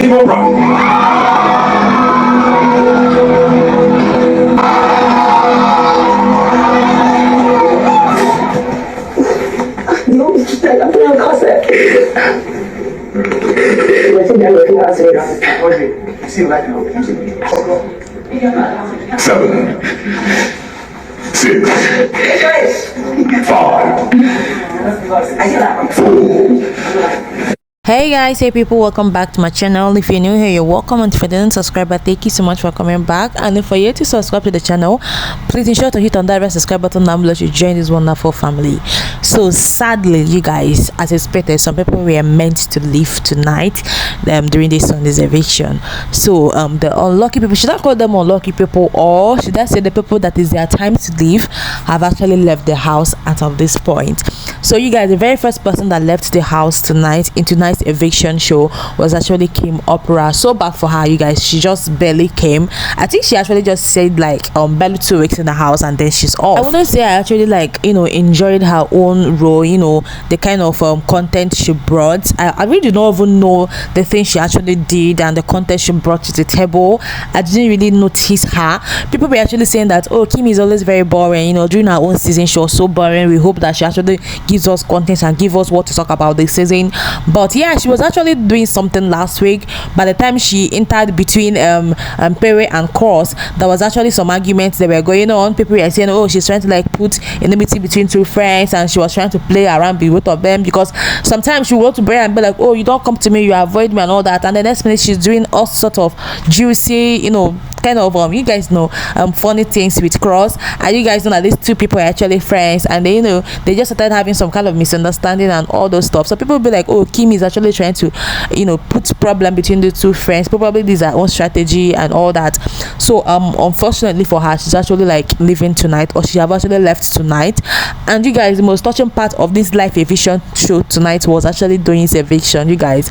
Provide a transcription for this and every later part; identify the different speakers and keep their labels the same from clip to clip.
Speaker 1: KIMOPRAH'S. Seven, 6, 5, 4.
Speaker 2: Hey guys, hey people, welcome back to my channel. If you're new here, you're welcome, and if you didn't subscribe, thank you so much for coming back. And if you're yet to subscribe to the channel, please ensure to hit on that red subscribe button down below to join this wonderful family. So sadly, you guys, as expected, some people were meant to leave tonight during this Sunday's eviction. So the unlucky people, should I call them unlucky people, or should I say the people that is their time to leave have actually left the house as of this point? So you guys, the very first person that left the house tonight in tonight's eviction show was actually KIMOPRAH'S. So bad for her, you guys. She just barely came. I think she actually just said like barely 2 weeks in the house and then she's off. I wouldn't say I actually like enjoyed her own role, the kind of content she brought. I really don't even know the thing she actually did and the content she brought to the table. I didn't really notice her. People were actually saying that, oh, Kim is always very boring, during her own season she was so boring. We hope that she actually gives us content and give us what to talk about this season. But yeah, she was actually doing something last week. By the time she entered between Perry and Cries, there was actually some arguments that were going on. People were saying, oh, she's trying to like put enmity between two friends, and she was trying to play around with both of them, because sometimes she would go to Perry and be like, oh, you don't come to me, you avoid me and all that, and the next minute she's doing all sort of juicy kind of you guys know funny things with Cries. And you guys know that these two people are actually friends, and they they just started having some kind of misunderstanding and all those stuff. So people will be like, oh, Kim is actually trying to put problem between the two friends. Probably this is her own strategy and all that. So unfortunately for her, she's actually like leaving tonight, or she have actually left tonight. And you guys, the most touching part of this live eviction show tonight was actually DOYIN's eviction. You guys,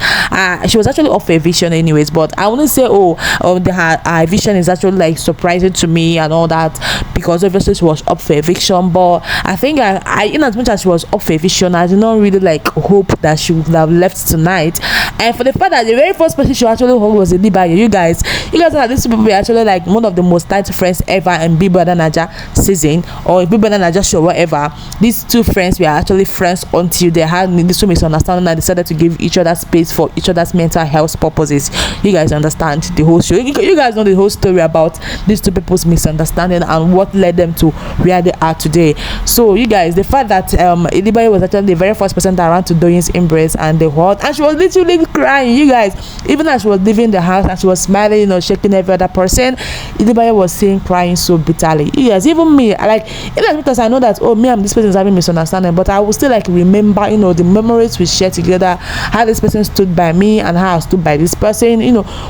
Speaker 2: she was actually off eviction anyways, but I wouldn't say her eviction is actually like surprising to me and all that, because obviously she was up for eviction. But I think I in as much as she was up for eviction, I did not really like hope that she would have left tonight. And for the fact that the very first person she actually hung was ILEBAYE, you guys know that these people were actually like one of the most tight friends ever in Big Brother Naija season, or Big Brother Naija show, whatever. These two friends were actually friends until they had this misunderstanding and decided to give each other space for each other's mental health purposes. You guys understand the whole show. You guys know the whole story about these two people's misunderstanding and what led them to where they are today. So you guys, the fact that ILEBAYE was actually the very first person that ran to DOYIN's embrace and the hug, and she was literally crying, you guys. Even as she was leaving the house and she was smiling, shaking every other person, ILEBAYE was saying, crying so bitterly. You guys, even me, because I know that, oh, me and this person is having misunderstanding, but I will still like remember the memories we shared together, how this person stood by me and how I stood by this person.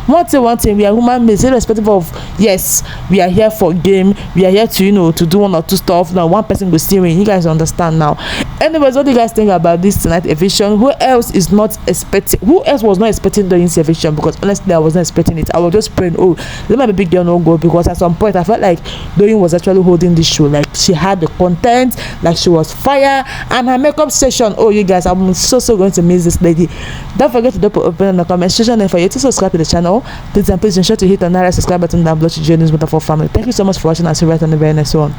Speaker 2: One thing, we are human beings, irrespective of, yes, we are here for game, we are here to to do one or two stuff. Now one person will still win. You guys understand now. Anyways, what do you guys think about this tonight eviction? Who else was not expecting DOYIN's eviction? Because honestly, I was not expecting it. I was just praying, oh, let my baby girl not go, because at some point I felt like DOYIN was actually holding this show. Like she had the content, like she was fire, and her makeup session, oh, you guys, I'm so going to miss this lady. Don't forget to drop open in the comment section, and for you to subscribe to the channel, please ensure to hit on that subscribe button down below to join this wonderful family. Thank you so much for watching, and see you right on the very next one.